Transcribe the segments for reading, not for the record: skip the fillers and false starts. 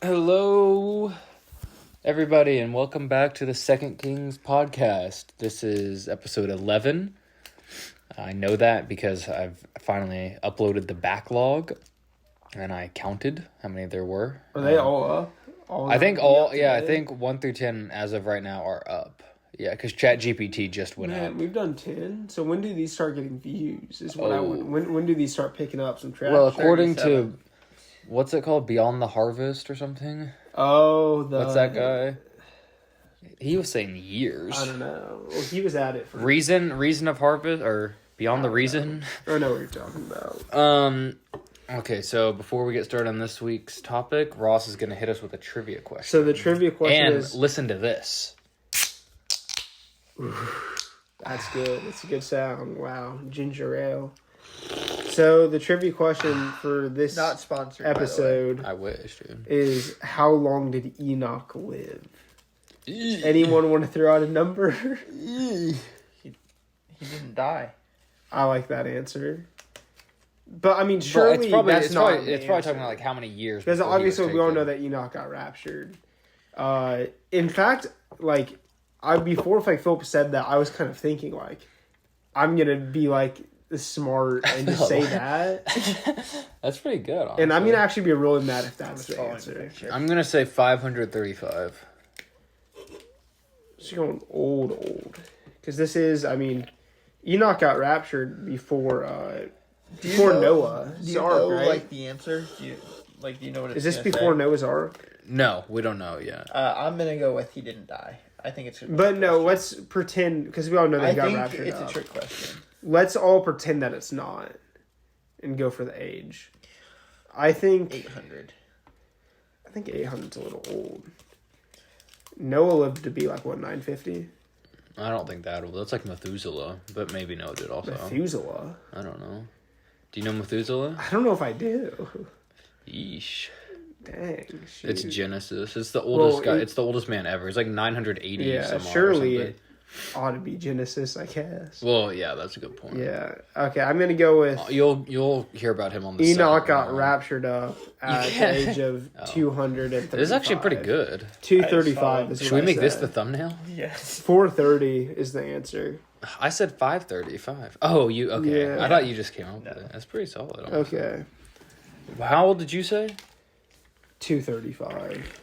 Hello, everybody, and welcome back to the Second Kings podcast. This is episode 11. I know that because I've finally uploaded the backlog, and I counted how many there were. Are they all up? I think I think 1 through 10 as of right now are up. Yeah, because ChatGPT just went up. We've done 10. So when do these start getting views? Is what I want. When do these start picking up some traffic? Well, according to what's it called, Beyond the Harvest or something? What's that guy? He was saying years. I don't know. Well, he was at it for Reason of Harvest or Beyond the Reason. I know what you're talking about. Okay, so before we get started on this week's topic, Ross is going to hit us with a trivia question. So the trivia question and is... listen to this. That's good. It's a good sound. Wow. Ginger ale. So the trivia question for this not sponsored episode I wish, dude. is how long did Enoch live? Anyone want to throw out a number? He didn't die. I like that answer. But I mean, surely it's probably talking about like how many years. Because obviously we all know that Enoch got raptured. In fact, like before Philip said that, I was kind of thinking like, I'm gonna be like smart and just say that. That's pretty good. Honestly. And I'm gonna actually be really mad if that's the answer. I'm gonna say 535. She's going old. Because this is, I mean, Enoch got raptured before Noah. Do you know, right? Like, the answer? Do you know what it's Is this before Noah's Ark? No, we don't know yet. I'm going to go with he didn't die. I think it's... But no, let's pretend, because we all know they got raptured it's a trick question. Let's all pretend that it's not, and go for the age. I think... 800. I think 800's a little old. Noah lived to be like, what, 950? I don't think that old. That's like Methuselah, but maybe Noah did also. Methuselah? I don't know. Do you know Methuselah? I don't know if I do. Yeesh. Dang. Shoot. It's Genesis. It's the oldest guy. It's the oldest man ever. It's like 980. Yeah, surely it ought to be Genesis, I guess. Well, yeah, that's a good point. Yeah. Okay, I'm gonna go with. You'll hear about him on the. Enoch got raptured up at the age of 235. It's actually pretty good. 235 is. Should we make this the thumbnail? Yes. 430 is the answer. I said 535. Oh, you okay? Yeah. I thought you just came up with it. That's pretty solid. Honestly. Okay. How old did you say? 235.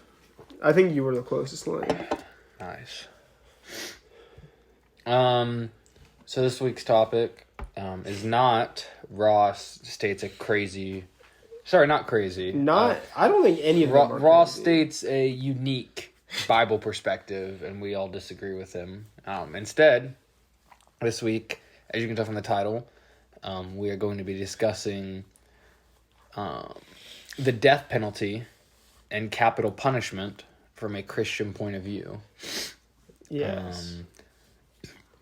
I think you were the closest line. Nice. So this week's topic is not Ross states a crazy. Sorry, not crazy. I don't think any of them are Ross crazy. states a unique Bible perspective, and we all disagree with him. Instead, this week, as you can tell from the title, we are going to be discussing the death penalty and capital punishment from a Christian point of view. Yes.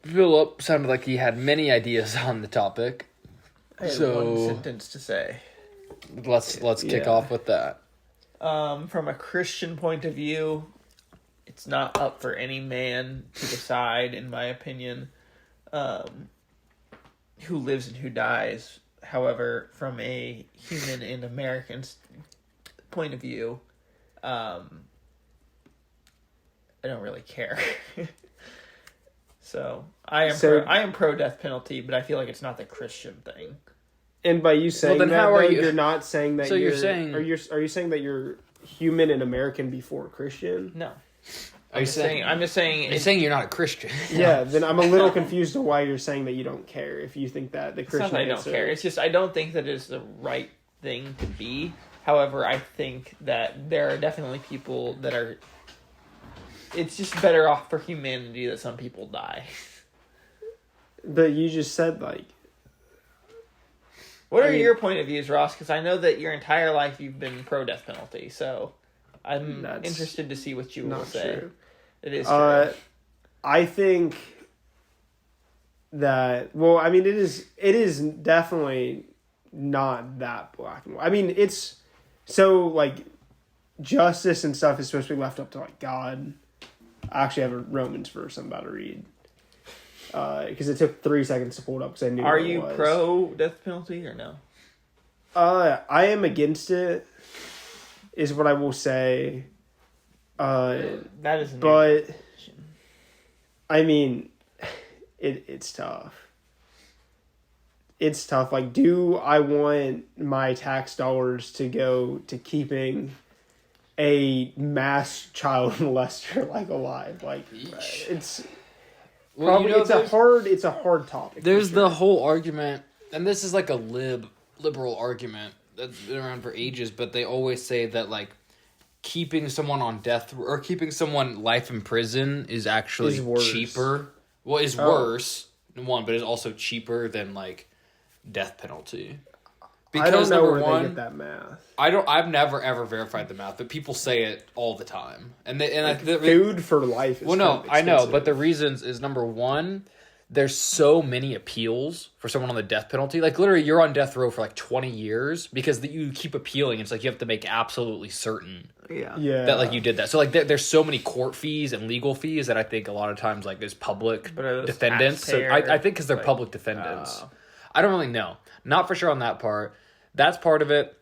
Philip sounded like he had many ideas on the topic. I had one sentence to say. Let's kick off with that. From a Christian point of view, it's not up for any man to decide, in my opinion, who lives and who dies. However, from a human and American's point of view, I don't really care. So I am pro death penalty, but I feel like it's not the Christian thing. And by you saying then that, how are you? You're not saying that. So you're saying, are you saying that you're human and American before Christian? No. I'm just saying you're not a Christian. Yeah, then I'm a little confused to why you're saying that you don't care if you think that the Christian. It's not that I don't care. It's just I don't think that is the right thing to be. However, I think that there are definitely people that are. It's just better off for humanity that some people die. But you just said like. What are your point of views, Ross? Because I know that your entire life you've been pro death penalty, so I'm interested to see what you will say. True. It is true. I think that it is definitely not that black and white. I mean, it's so like justice and stuff is supposed to be left up to like God. I actually have a Romans verse I'm about to read. Because it took 3 seconds to pull it up because I knew. Are you pro death penalty or no? I am against it is what I will say. That is. But I mean, it's tough. It's tough. Like, do I want my tax dollars to go to keeping a mass child molester like alive? Like, it's probably it's a hard topic. There's the whole argument, and this is like a liberal argument that's been around for ages, but they always say that like keeping someone on death or keeping someone life in prison is actually cheaper. Well, is worse one, but is also cheaper than like death penalty. Because I don't know where one, they get that math. I've never ever verified the math, but people say it all the time. And food for life is I know, but the reasons is number one, there's so many appeals for someone on the death penalty. Like literally you're on death row for like 20 years because you keep appealing. It's like you have to make absolutely certain that like you did that. So like there's so many court fees and legal fees that I think a lot of times like there's public defendants. So I think because they're like, public defendants. I don't really know. Not for sure on that part. That's part of it.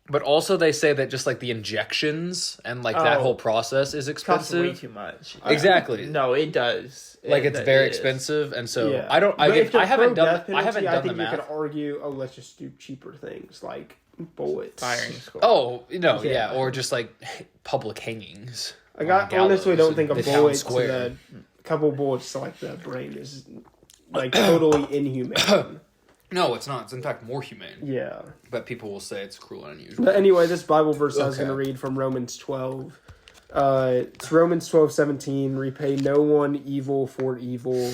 But also they say that just like the injections and like that whole process is expensive. Costs way too much. Exactly. No, it does. Like it's very expensive, and so I haven't done the math. I think you could argue, let's just do cheaper things like bullets, firing squad. Oh no, yeah, or just like public hangings. I honestly don't think a bullet a couple bullets to like the brain is like totally inhumane. No, it's not. It's in fact more humane. Yeah. But people will say it's cruel and unusual. But anyway, this Bible verse I was going to read from Romans 12. It's Romans 12:17. Repay no one evil for evil,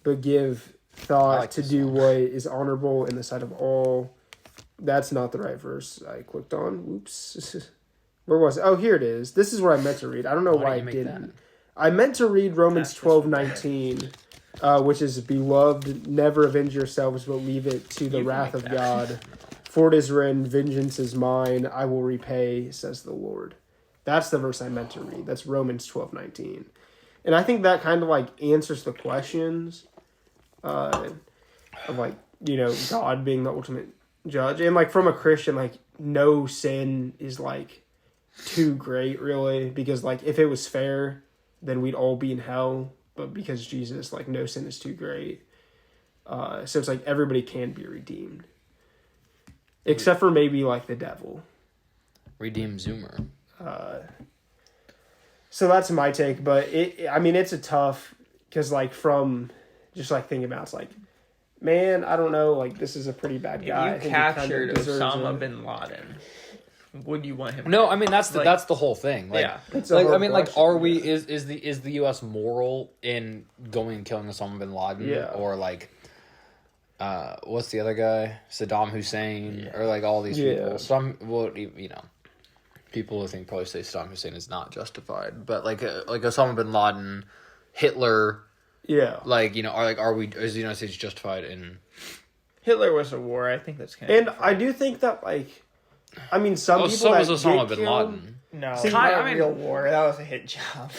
but give thought to do what is honorable in the sight of all. That's not the right verse I clicked on. Whoops. Where was it? Oh, here it is. This is where I meant to read. I don't know why I didn't. That? I meant to read Romans 12:19. Which is, beloved, never avenge yourselves, but leave it to the wrath of God. For it is written, vengeance is mine, I will repay, says the Lord. That's the verse I meant to read. That's Romans 12:19. And I think that kind of like answers the questions of like, God being the ultimate judge. And like from a Christian, like no sin is like too great, really. Because like if it was fair, then we'd all be in hell. But because Jesus, like, no sin is too great. So it's like everybody can be redeemed. Except for maybe, like, the devil. Redeem Zoomer. So that's my take. But, it's a tough... Because, like, from just, like, thinking about it, it's like, man, I don't know. Like, this is a pretty bad guy. If you captured Osama bin Laden... Would you want him? No, I mean that's the whole thing. Like, yeah, like I mean, like, are we is the U.S. moral in going and killing Osama bin Laden? Yeah. Or like, what's the other guy? Saddam Hussein, or like all these people. People who think probably say Saddam Hussein is not justified, but like Osama bin Laden, Hitler. Yeah. Like is the United States justified in? Hitler was a war. I think that's kind of. And I do think that like. I mean, some people so that was Osama bin killed, Laden. No, not a real war. That was a hit job.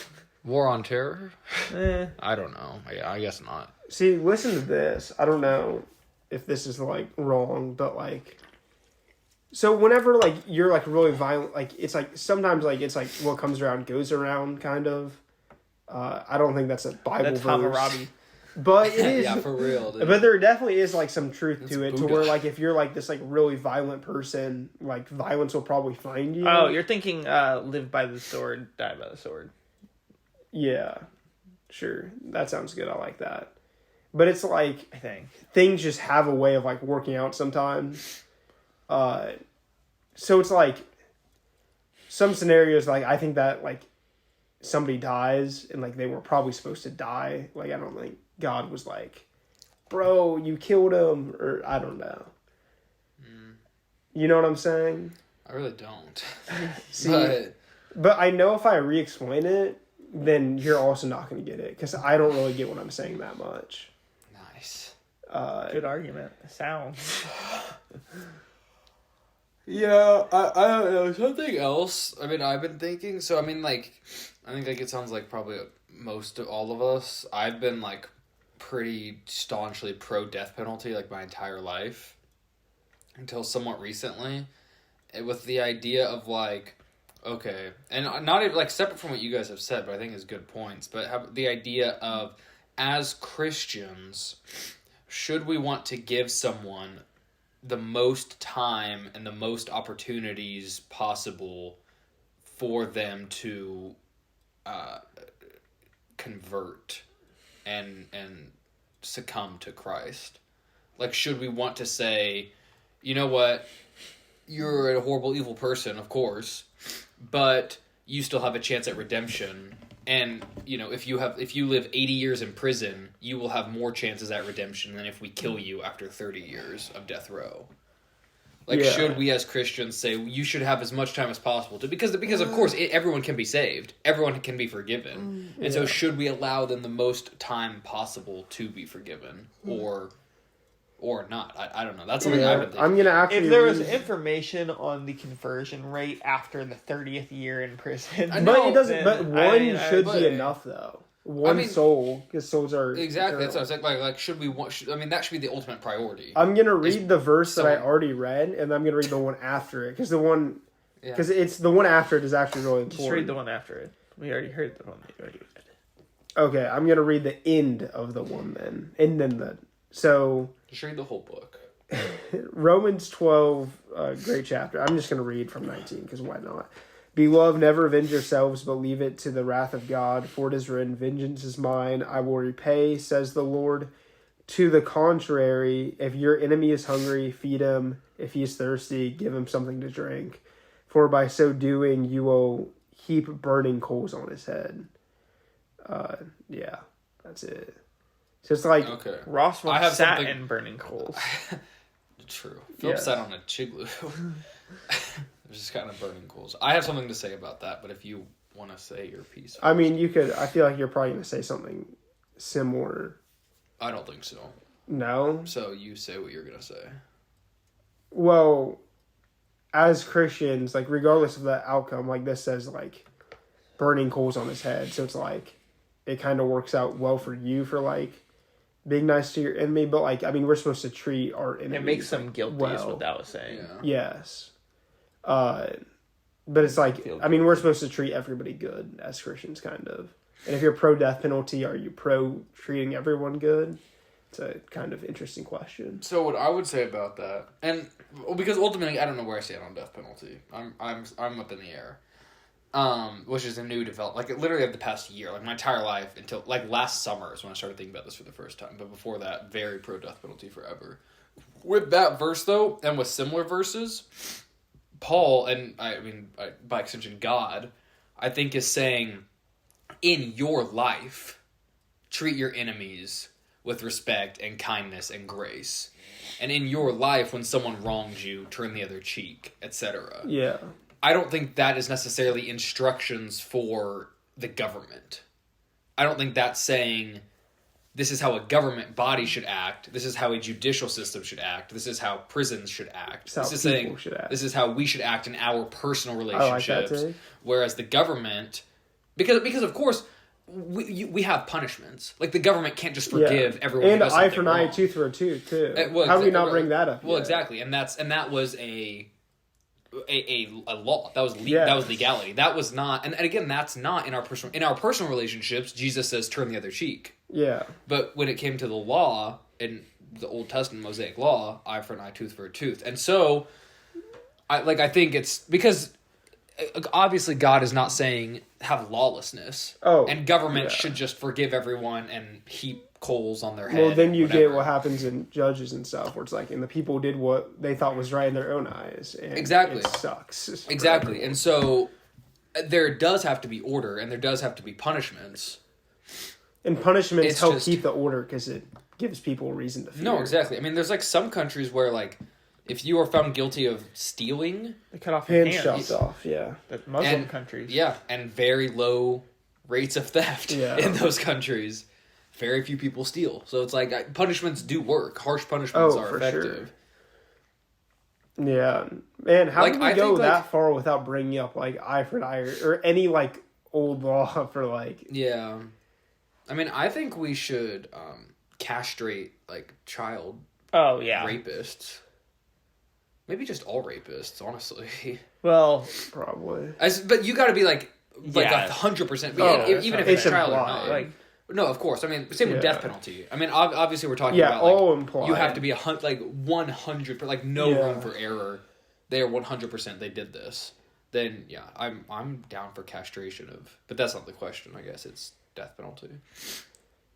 War on terror? I don't know. I guess not. See, listen to this. I don't know if this is like wrong, but like, so whenever like you're like really violent, like it's like sometimes like it's like what comes around goes around, kind of. I don't think that's a Bible verse. Hammurabi. But it is, yeah, for real. Dude. But there definitely is like some truth to it, Buddha. to where like if you're like this like really violent person, like violence will probably find you. Oh, you're thinking live by the sword, die by the sword. Yeah, sure, that sounds good. I like that. But it's like I think things just have a way of like working out sometimes. So it's like some scenarios like I think that like somebody dies and like they were probably supposed to die. Like I don't think God was like, bro, you killed him, or I don't know. You know what I'm saying? I really don't. See, but I know if I re-explain it, then you're also not going to get it, because I don't really get what I'm saying that much. Nice. Good argument. Sounds. Yeah, I don't know. Something else, I mean, I've been thinking, so I mean, like, I think like it sounds like probably most of all of us, I've been like pretty staunchly pro death penalty like my entire life until somewhat recently, with the idea of like Okay, and not even like separate from what you guys have said, but I think is good points. But the idea of, as Christians, should we want to give someone the most time and the most opportunities possible for them to convert and succumb to Christ? Like, should we want to say, you know what, you're a horrible, evil person, of course, but you still have a chance at redemption. And, you know, if you live 80 years in prison, you will have more chances at redemption than if we kill you after 30 years of death row. Like, should we as Christians say you should have as much time as possible to, because of course everyone can be saved, everyone can be forgiven, and so should we allow them the most time possible to be forgiven, or not? I don't know. That's something I've been thinking. I'm gonna actually. If there was information on the conversion rate after the 30th year in prison, but it doesn't. But one should be enough, though. One soul, because souls are exactly. That's what I was like. Should we want? I mean, that should be the ultimate priority. I'm gonna read the verse that I already read, and I'm gonna read the one after it, because it's the one after it is actually really important. Just read the one after it. We already heard the one that you already read. Okay, I'm gonna read the end of the one then, and then just read the whole book. Romans 12, great chapter. I'm just gonna read from 19, because why not? Beloved, never avenge yourselves, but leave it to the wrath of God. For it is written, vengeance is mine, I will repay, says the Lord. To the contrary, if your enemy is hungry, feed him. If he is thirsty, give him something to drink. For by so doing, you will heap burning coals on his head. Yeah, that's it. So it's like... Okay. Ross once sat in burning coals. True. Philip sat on a chigloo. Just kind of burning coals. I have something to say about that, but if you want to say your piece... I mean, you could... I feel like you're probably going to say something similar. I don't think so. No? So you say what you're going to say. Well, as Christians, like, regardless of the outcome, like, this says, like, burning coals on his head. So it's like, it kind of works out well for you for, like, being nice to your enemy. But, like, I mean, we're supposed to treat our enemies... It makes them guilty, is what that was saying. Yeah. Yes. But it's like, I mean, we're supposed to treat everybody good as Christians, kind of. And if you're pro-death penalty, are you pro-treating everyone good? It's a kind of interesting question. So what I would say about that, and because ultimately I don't know where I stand on death penalty. I'm up in the air. Which is a new development. Like, literally of the past year, like my entire life until like last summer is when I started thinking about this for the first time. But before that, very pro-death penalty forever. With that verse though, and with similar verses, Paul, and I mean, by extension, God, I think is saying, in your life, treat your enemies with respect and kindness and grace. And in your life, when someone wrongs you, turn the other cheek, etc. Yeah. I don't think that is necessarily instructions for the government. I don't think that's saying... this is how a government body should act. This is how a judicial system should act. This is how prisons should act. This is saying this is how we should act in our personal relationships. I like that, whereas the government, because of course we have punishments. Like, the government can't just forgive everyone. And eye for an eye, tooth for a tooth too. How do we not bring that up? Well, exactly, and that was a law. That was legality. That was not, and again, that's not in our personal relationships. Jesus says, "Turn the other cheek." Yeah. But when it came to the law in the Old Testament Mosaic law, eye for an eye, tooth for a tooth, and so I think it's because obviously God is not saying have lawlessness. And government should just forgive everyone and heap coals on their head. Well, then you get what happens in Judges and stuff, where it's like, and the people did what they thought was right in their own eyes. And exactly. It sucks. Exactly. And so there does have to be order, and there does have to be punishments. And punishments help keep the order, because it gives people a reason to fear. No, exactly. I mean, there's like some countries where, like, if you are found guilty of stealing, they cut off your hands. Chopped off, yeah. The Muslim countries. Yeah, and very low rates of theft in those countries. Very few people steal. So it's like, punishments do work. Harsh punishments are effective. Sure. Yeah. Man, how do we go that far without bringing up, like, eye for an eye or any, like, old law for, like... Yeah. I mean, I think we should castrate, like, child rapists. Maybe just all rapists, honestly. Well, Probably. But you got to be like Yeah. 100%. Oh, Even if it's it's trial or implied. not. like, No, of course. I mean, same with Yeah. death penalty. I mean, obviously we're talking Yeah, about like all implied. you have to be 100, like no Yeah. room for error. They are 100%. They did this. Then yeah, I'm down for castration of, but that's not the question. I guess it's death penalty.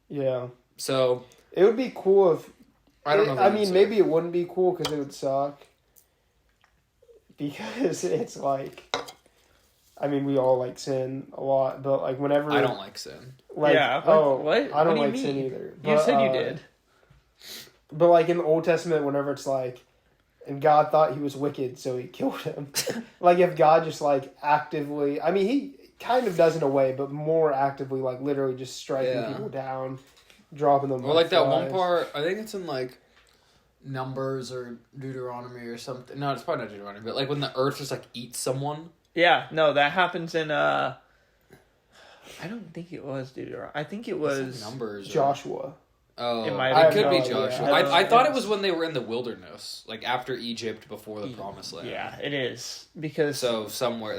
Yeah. So It would be cool if... I don't know. I mean, maybe it wouldn't be cool because it would suck. Because it's like... I mean, we all like sin a lot, but like whenever... I don't like sin. Like, Yeah, what? I don't What do you like sin mean? either. You said you did. But like in the Old Testament, whenever it's like... And God thought he was wicked, so he killed him. Like if God just like actively... I mean, he kind of does in a way, but more actively, like literally just striking Yeah. people down, dropping them. Or like that one part, I think it's in like Numbers or Deuteronomy or something. No, it's probably not Deuteronomy, but like when the earth just like eats someone. Yeah, no, that happens in I don't think it was Deuteronomy. I think it was Numbers. Joshua. Oh, It it, might have could be been. Joshua. Yeah. I thought it was when they were in the wilderness, like after Egypt, before the Promised Land. Yeah, it is because So somewhere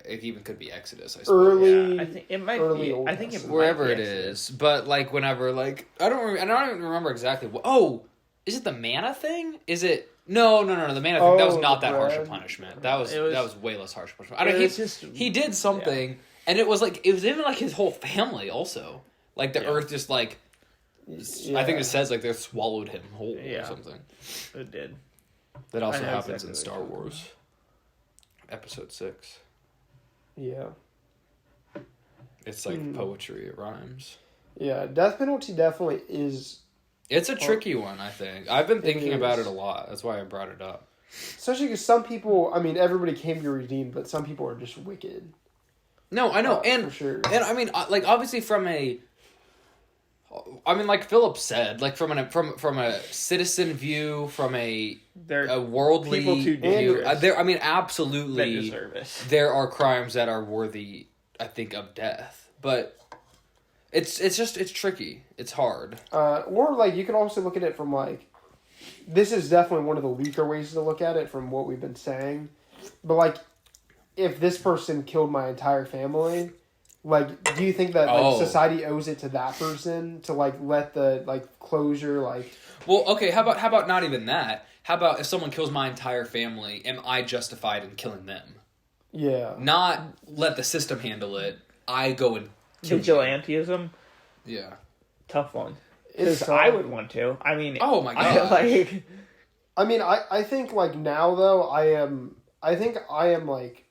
it even could be Exodus. I suppose. Early. yeah, I think it might early be. Old I think it Testament. Wherever might it be Exodus. is, but like whenever, like I don't even remember exactly. Oh, is it the manna thing? Is it? No. The manna thing. That was Oh, not the that harsh a bread. punishment. That was way less harsh punishment. I It don't. was just He did something, and it was even like his whole family also. Like the earth just like. I think it says like they swallowed him whole or something. It did. That also I know happens exactly in what Star you're talking Wars, Episode 6. Yeah. It's like poetry. It rhymes. Yeah, death penalty definitely is, It's a tricky one, I think. I've been thinking about is. it a lot. That's why I brought it up. especially because some people. I mean, everybody can be redeemed, but some people are just wicked. No, I know, For sure. and I mean, like obviously like Philip said, like from a citizen view, from a They're worldly people too view. dangerous I mean, that absolutely, deserve it. there are crimes that are worthy, I think, of death. But it's tricky. It's hard. Or like you can also look at it from like, this is definitely one of the weaker ways to look at it from what we've been saying. But like, if this person killed my entire family, like, do you think that like society owes it to that person to like let the like closure like? Well, okay. How about not even that? How about if someone kills my entire family, am I justified in killing them? Yeah. Not let the system handle it. I go and kill you. Vigilantism, Yeah. tough one. It's Because I would want to. I mean, Oh my I, gosh. like I mean, I think like now though I think I am like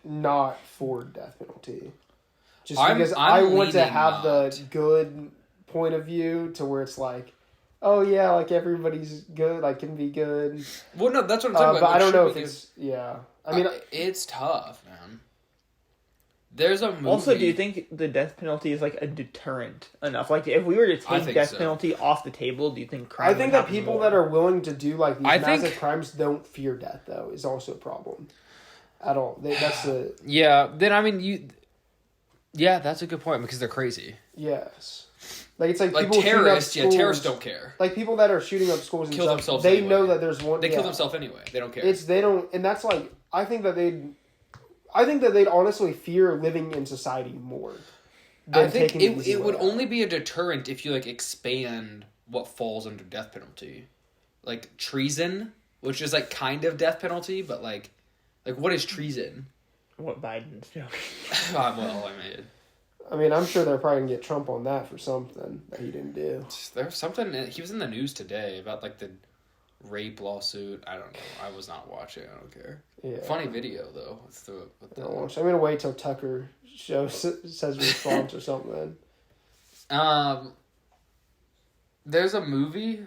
not for death penalty. Just because I want to leaning have the not. good point of view to where it's like, oh yeah, like everybody's good, I can be good. Well, no, that's what I'm talking But about. I don't know Should if we it's I mean, it's tough, man. There's a movie. Also, do you think the death penalty is like a deterrent enough? Like, if we were to I take think death so. penalty off the table, do you think crime? I think would that happen people more? that are willing to do like these I massive think- crimes don't fear death though is also a problem. At all. That's the Yeah, then I mean Yeah, that's a good point because they're crazy. yes. Like it's like Like people shooting up terrorists, schools, terrorists don't care. Like people that are shooting up schools and Kill stuff, themselves they anyway. know that there's one. They kill yeah. themselves anyway. They don't care. They don't, and that's like I think that they'd honestly fear living in society more. I think taking the easy it way would out. only be a deterrent if you like expand what falls under death penalty, like treason, which is like kind of death penalty, but like what is treason? What Biden's doing. Well, I mean, I'm sure they're probably gonna get Trump on that for something that he didn't do. there's something. He was in the news today about like the rape lawsuit. I don't know. I was not watching. I don't care. Yeah. Funny video though. I'm gonna wait till Tucker says a response or something. There's a movie.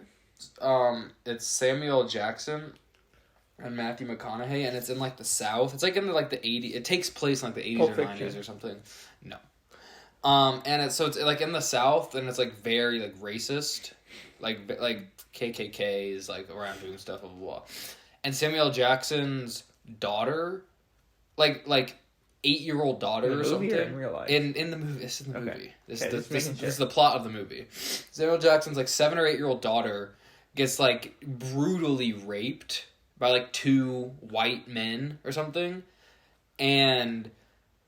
It's Samuel Jackson and Matthew McConaughey, and it's in like the South. It's like in like the 80s. It takes place in like the 80s Pulp or Fiction. 90s or something. No. And it's like in the South, and it's like very like racist, like KKK is like around doing stuff, blah blah blah. And Samuel Jackson's daughter, like 8-year-old daughter In the or movie something. or in real life? In the movie. This is the Okay. movie. This Okay, is just making this is the plot of the movie. Samuel Jackson's like 7 or 8-year-old daughter gets like brutally raped by like 2 white men or something, and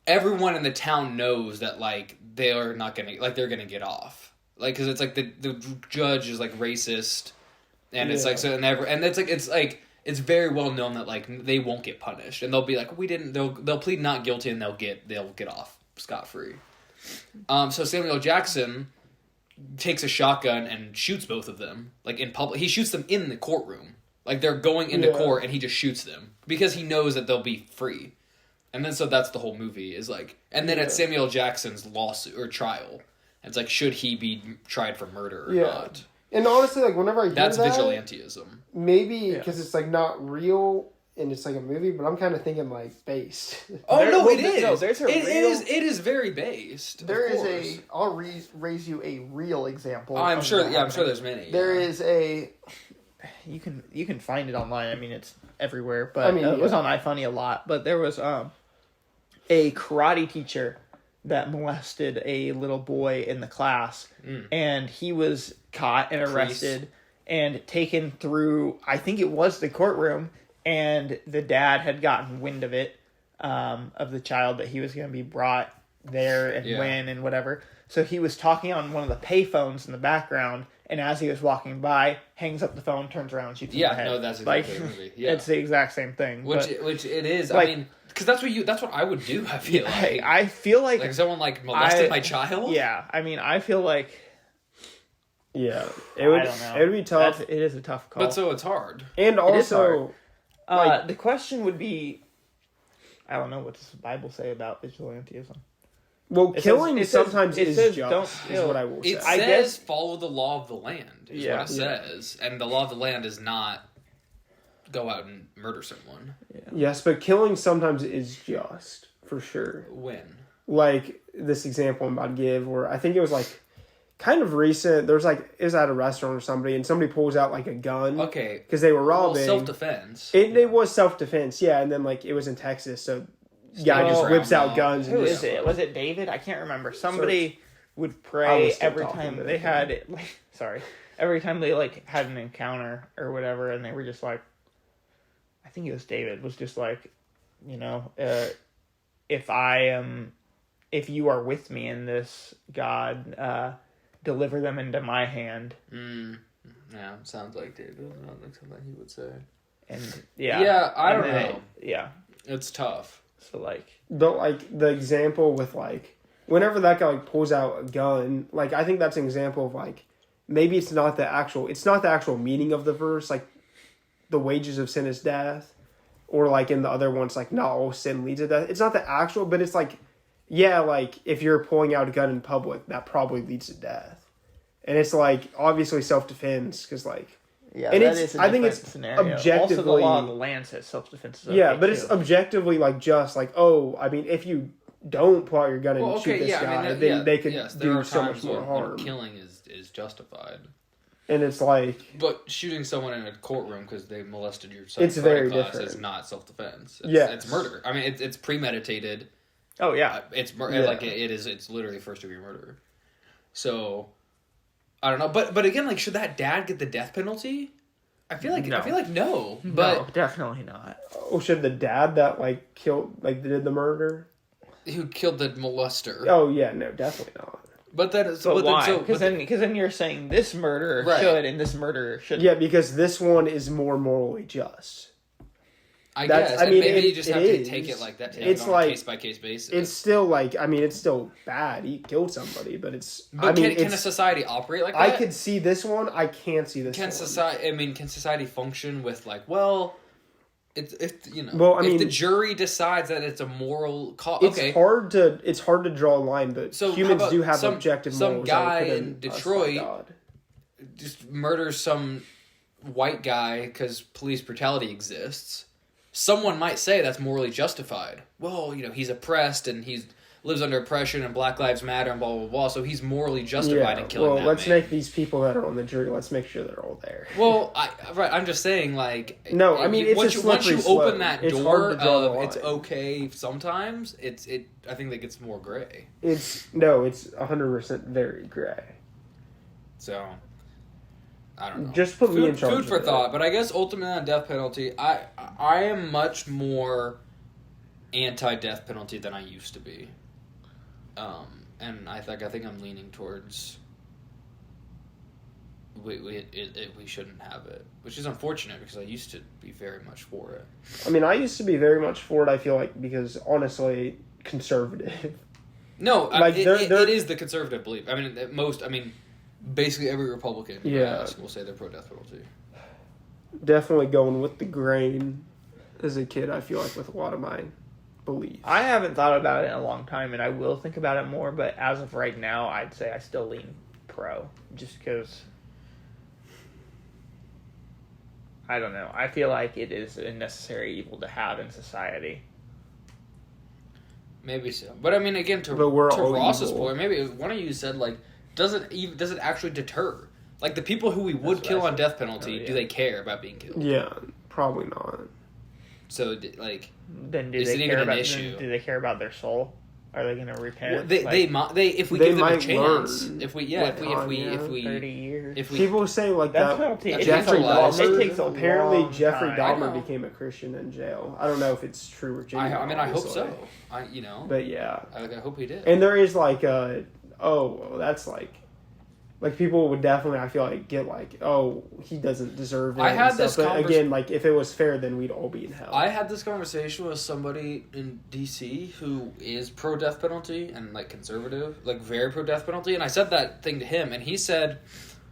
everyone in the town knows that like they're not gonna like they're gonna get off, like because it's like the judge is like racist, and it's like so and it's very well known that like they won't get punished, and they'll be like they'll plead not guilty and they'll get off scot-free. So Samuel Jackson takes a shotgun and shoots both of them like in public. He shoots them in the courtroom, like they're going into court, and he just shoots them because he knows that they'll be free. And then so that's the whole movie is like, and then at Samuel Jackson's lawsuit or trial, it's like, should he be tried for murder or not? And honestly, like whenever I hear that's that, vigilantism. Maybe because it's like not real and it's like a movie, but I'm kind of thinking like based. Oh no, it is. No, there's a it is very based. There is a. I'll raise you a real example. I'm sure. Yeah, I'm sure there's many. There is a. You can find it online. I mean, it's everywhere. But it was on iFunny a lot. But there was a karate teacher that molested a little boy in the class, and he was caught and arrested and taken through. I think it was the courtroom, and the dad had gotten wind of it, of the child, that he was going to be brought there and when and whatever. So he was talking on one of the payphones in the background, and as he was walking by, hangs up the phone, turns around, and shoots him in the head. No, that's exactly the movie. Yeah. It's the exact same thing. Which it is. Like, I mean, because that's what I would do. I feel like. I feel like someone like molested my child. Yeah, I mean, I feel like. Yeah, it would. I don't know. It would be tough. It is a tough call. But so it's hard. And also, the question would be, I don't know, what does the Bible say about vigilantism? well, killing it sometimes says is don't just, is kill. what I will say. It I says guess- follow the law of the land. Is what it says, and the law of the land is not go out and murder someone. Yes, but killing sometimes is just, for sure. When? Like this example I'm about to give, where I think it was like kind of recent. There's like, it was at a restaurant or somebody, and somebody pulls out like a gun. Okay. Because they were robbing. Self-defense. It was self-defense, yeah, and then like it was in Texas, so guy just whips out guns. Who and is just, it? Was it David? I can't remember. Somebody would pray every time they had it. Like, sorry, every time they like had an encounter or whatever, and they were just like, I think it was David. Was just like, if you are with me in this, God, deliver them into my hand. Yeah, sounds like David. Not like something he would say. And I don't know. It's tough. So like, but like the example with like whenever that guy like pulls out a gun, like I think that's an example of like maybe it's not the actual meaning of the verse, like the wages of sin is death, or like in the other ones like not all sin leads to death. It's not the actual, but it's like like if you're pulling out a gun in public, that probably leads to death, and it's like obviously self-defense because like. Yeah, and that is a different scenario. Objectively, also the law of the land says self-defense is okay. Yeah, but it's objectively like just like, I mean, if you don't pull out your gun and shoot this guy, then they could do so much more harm. Killing is justified. And it's like, but shooting someone in a courtroom because they molested your son, it's very different. Is not self-defense. It's murder. I mean, it's premeditated. Oh yeah, like it is. It's literally first-degree murder. So. I don't know, but again, like, should that dad get the death penalty? I feel like no, but no, definitely not. Oh, should the dad that like killed, like did the murder, who killed the molester? Oh yeah, no, definitely not. But that is why? Because then you're saying this murderer should and this murderer shouldn't. Yeah, because this one is more morally just. I guess. I mean, maybe you just have to take it like that. Take it on a case-by-case basis. It's still like, I mean, it's still bad. He killed somebody, but it's. But can a society operate like that? I could see this one. I can't see this one. Can society function with like, well, if the jury decides that it's a moral cause, it's hard to draw a line, but humans do have objective morals. Some guy in Detroit just murders some white guy because police brutality exists. Someone might say that's morally justified. Well, he's oppressed and he lives under oppression and Black Lives Matter and blah, blah, blah. So he's morally justified in killing that man. Let's make these people that are on the jury, let's make sure they're all there. Well, I'm just saying, like... No, I mean, it's once you open that door of it's okay sometimes, I think that gets more gray. It's 100% very gray. So... I don't know. Just put me in charge. Food for of thought, but I guess ultimately on death penalty, I am much more anti-death penalty than I used to be. And I think I'm leaning towards we shouldn't have it, which is unfortunate because I used to be very much for it. I mean, I used to be very much for it. I feel like because honestly, conservative. No, Like, it is the conservative belief. I mean, basically every Republican will say they're pro death penalty. Definitely going with the grain as a kid, I feel like, with a lot of my beliefs. I haven't thought about it in a long time, and I will think about it more, but as of right now, I'd say I still lean pro, just because, I don't know, I feel like it is a necessary evil to have in society. Maybe so, but I mean, again, to Ross's point, maybe one of you said like, does it actually deter? Like the people who we would kill on death penalty, do they care about being killed? Yeah, probably not. So like, Then is it even an issue? Do they care about their soul? Are they going to repent? Well, they if we give them a chance, if we 30 years. People say like Death that. penalty, Jeffrey Dahmer. It takes a long Apparently, Jeffrey time. Dahmer became a Christian in jail. I don't know if it's true or genuine. I mean, I hope obviously. so. But yeah, I hope he did. and there is like that's like people would definitely, I feel like, get like, oh, he doesn't deserve it. I had this but again, like if it was fair, then we'd all be in hell. I had this conversation with somebody in DC who is pro death penalty and like conservative, like very pro death penalty, and I said that thing to him, and he said,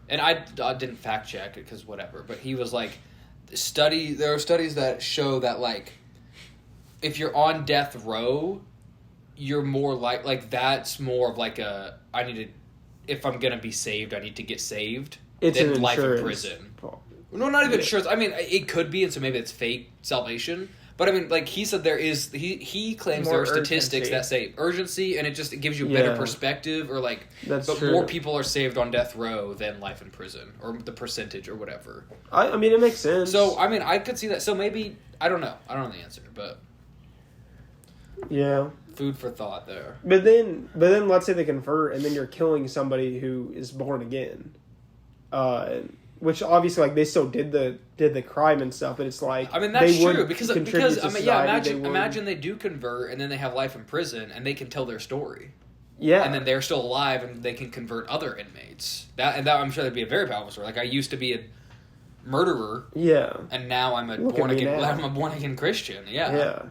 and I didn't fact check it because whatever, but he was like, there are studies that show that like if you're on death row, you're more like that's more of like a if I'm gonna be saved, I need to get saved. It's than an life in insurance prison. problem. No, not even insurance. I mean, it could be, and so maybe it's fake salvation. But I mean, like he said, there is he claims there are statistics that say urgency, and it gives you a better perspective, or like, That's but true. more people are saved on death row than life in prison, or the percentage, or whatever. I mean, it makes sense. So I mean, I could see that. So maybe I don't know the answer, but yeah. Food for thought there. But then let's say they convert, and then you're killing somebody who is born again, which obviously like they still did the crime and stuff. But it's like I mean that's they would true because contribute to I mean society, imagine they do convert and then they have life in prison and they can tell their story. Yeah, and then they're still alive and they can convert other inmates. That I'm sure that'd be a very powerful story. Like I used to be a murderer. Yeah, and now I'm a born again Christian. Yeah.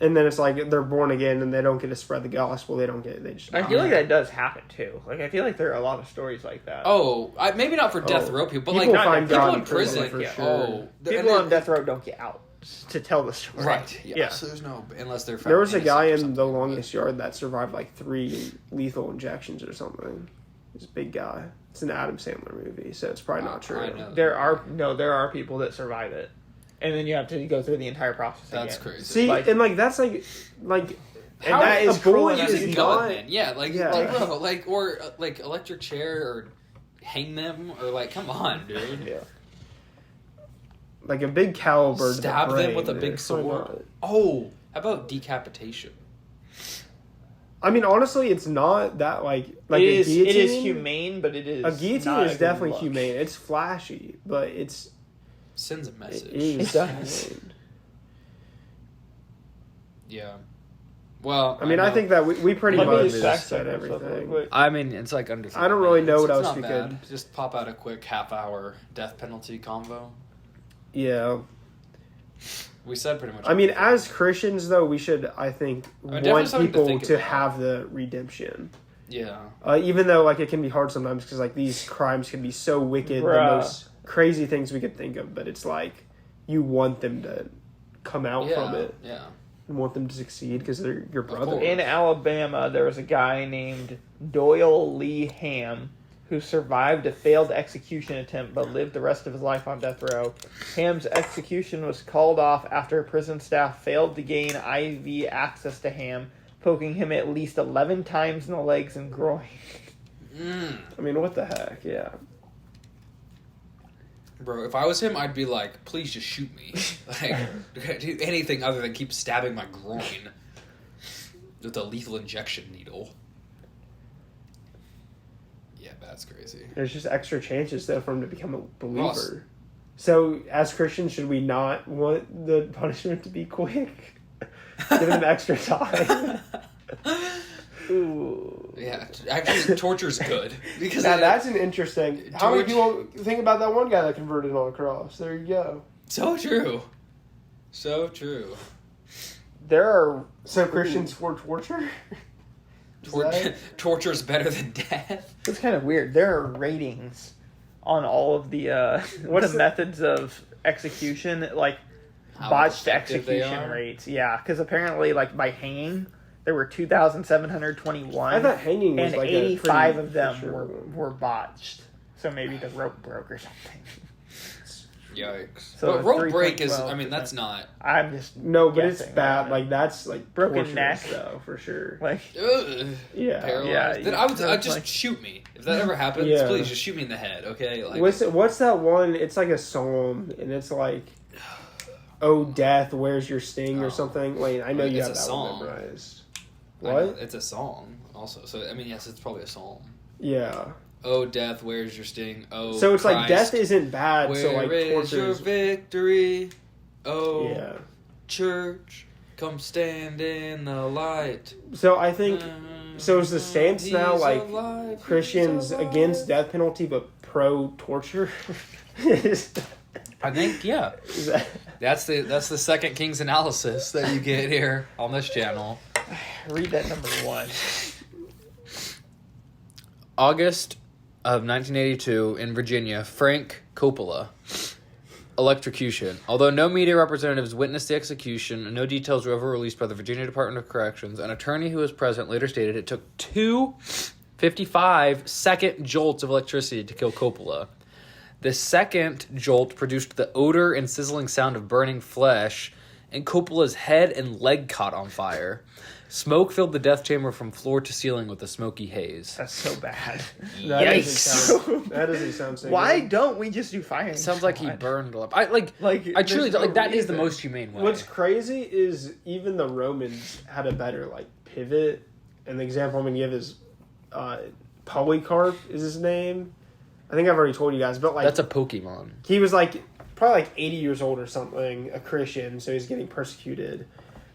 And then it's like they're born again and they don't get to spread the gospel. They just. I feel like that does happen too. Like I feel like there are a lot of stories like that. Oh, maybe not for death row people, but people like find people God in prison. for Yeah. sure. Oh, people on death row don't get out to tell the story. Right. Yeah. Yeah. So there's no unless they're. There was a guy in The Longest Yard that survived like 3 lethal injections or something. He's a big guy. It's an Adam Sandler movie, so it's probably not true. I know. There are people that survive it. And then you have to go through the entire process That's again. crazy. See, Like- and like that's like, and How that is a cruel. bullet Is is a not. gun, man. Yeah, like bro, like or like electric chair or hang them or like come on, dude. Yeah. Like a big caliber. to the Stab them brain, with a dude. big Why sword. not? Oh, how about decapitation? I mean, honestly, it's not that like It is guillotine. humane, but it is A guillotine not is a good definitely look. humane. It's flashy, but it's Sends a message. it is It does. humane. Yeah. Well, I mean, I think that we pretty Let me much just fact said check myself real everything. quick. I mean, it's like under. I don't really know what It's else not we bad. could. Just pop out a quick half-hour death penalty convo. Yeah, We said pretty much. I mean, as Christians, though, we should, I think, definitely want something to people think to about. have the redemption. Yeah. Even though, like, it can be hard sometimes because, like, these crimes can be so wicked, the Bruh. most crazy things we could think of. But it's like you want them to come out from it Yeah. and want them to succeed because they're your brother. course. In Alabama, there was a guy named Doyle Lee Ham who survived a failed execution attempt but lived the rest of his life on death row. Ham's execution was called off after prison staff failed to gain IV access to Ham, poking him at least 11 times in the legs and groin. I mean, what the heck? Yeah. Bro, if I was him, I'd be like, please just shoot me. Like, do anything other than keep stabbing my groin with a lethal injection needle. Yeah, that's crazy. There's just extra chances, though, for him to become a believer. Ross. So, as Christians, should we not want the punishment to be quick? Give him extra time. Ooh. Yeah, actually, torture's good. Because Now, that's an interesting... How many people think about that one guy that converted on the cross? There you go. So true. So true. There are... So, Christians for torture? Torture's better than death. It's kind of weird. There are ratings on all of the methods of execution, like How botched effective they execution are? rates. Yeah, because apparently, like by hanging, there were 2,721. I thought hanging was and like 85 a of them sure were botched. So maybe the rope broke or something. Yikes. So but rope break is, 3.12%. I mean, that's not... I'm just No, but it's guessing. bad. Like, that's, like, Broken torturous, neck. though, for sure. like Ugh. Yeah. Paralyzed. Yeah, Then I'd just like- shoot me. If that ever happens, Yeah. please just shoot me in the head, okay? Like, What's that one? It's like a psalm, and it's like, "Oh, death, where's your sting?" or something. Wait, I know you It's have a that song. one memorized. I know, What? it's a song, also. So, I mean, yes, it's probably a psalm. Yeah. Oh, death, where's your sting? Oh, So it's like Christ, death isn't bad. where So like is torture your is. victory? Oh, Yeah. church, come stand in the light. So I think so. Is the stance now He's like alive, Christians he's alive. against death penalty but pro torture? Is I think, yeah. that- That's the Second Kings analysis that you get here on this channel. read that number one. August of 1982 in Virginia, Frank Coppola. Electrocution. Although no media representatives witnessed the execution and no details were ever released by the Virginia Department of Corrections, an attorney who was present later stated it took 2 55-second jolts of electricity to kill Coppola. The second jolt produced the odor and sizzling sound of burning flesh, and Coppola's head and leg caught on fire. Smoke filled the death chamber from floor to ceiling with a smoky haze. That's so bad. that doesn't Yikes. sound. That doesn't sound so Why good. don't we just do fire? It sounds like he burned up. I Like truly there's no like that is the reason. most humane way. What's crazy is even the Romans had a better like pivot. And the example I'm gonna give is Polycarp is his name. I think I've already told you guys, but like That's a Pokemon. he was like probably like 80 years old or something, a Christian, so he's getting persecuted.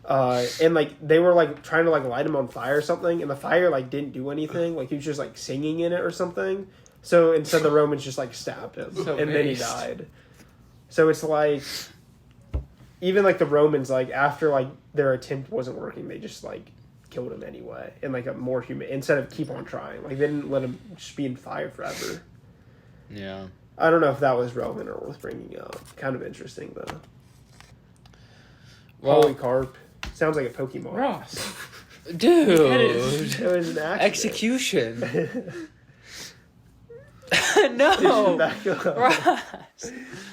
And like they were like trying to like light him on fire or something, and the fire like didn't do anything. Like he was just like singing in it or something. So instead, the Romans just like stabbed him, So and then he based. died. So it's like even like the Romans, like after like their attempt wasn't working, they just like killed him anyway, and like a more human instead of keep on trying. Like they didn't let him just be in fire forever. Yeah. I don't know if that was relevant or worth bringing up. Kind of interesting though. Well, Polycarp sounds like a Pokemon. Ross. dude. It was an accident. Execution. Did you No. back up? Ross.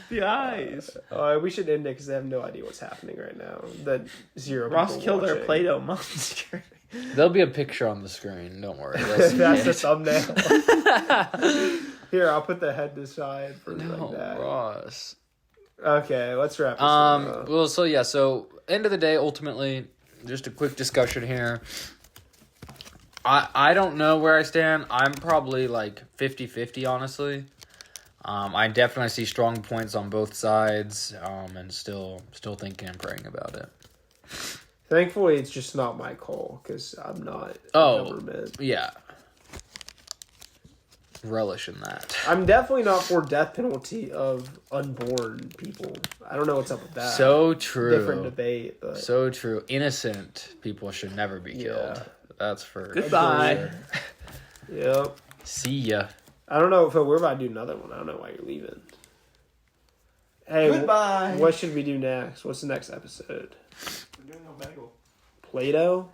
The eyes. We should end it because they have no idea what's happening right now. That zero. Ross people killed our watching. Play-Doh monster. There'll be a picture on the screen. Don't worry. They'll see That's the it. thumbnail. Here, I'll put the head aside for No, like that. Ross. Okay, let's wrap this up. Well, so yeah, so end of the day, ultimately, just a quick discussion here. I don't know where I stand. I'm probably like 50-50, honestly. I definitely see strong points on both sides, and still thinking and praying about it. Thankfully, it's just not my call because I'm not government. Yeah. Relish in that. I'm definitely not for death penalty of unborn people. I don't know what's up with that. So true. Different debate, but So true. Innocent people should never be killed. Yeah. That's for Goodbye. sure. yep. See ya. I don't know if we're about to do another one. I don't know why you're leaving. Hey, Goodbye. what should we do next? What's the next episode? We're doing a bagel. Play-Doh?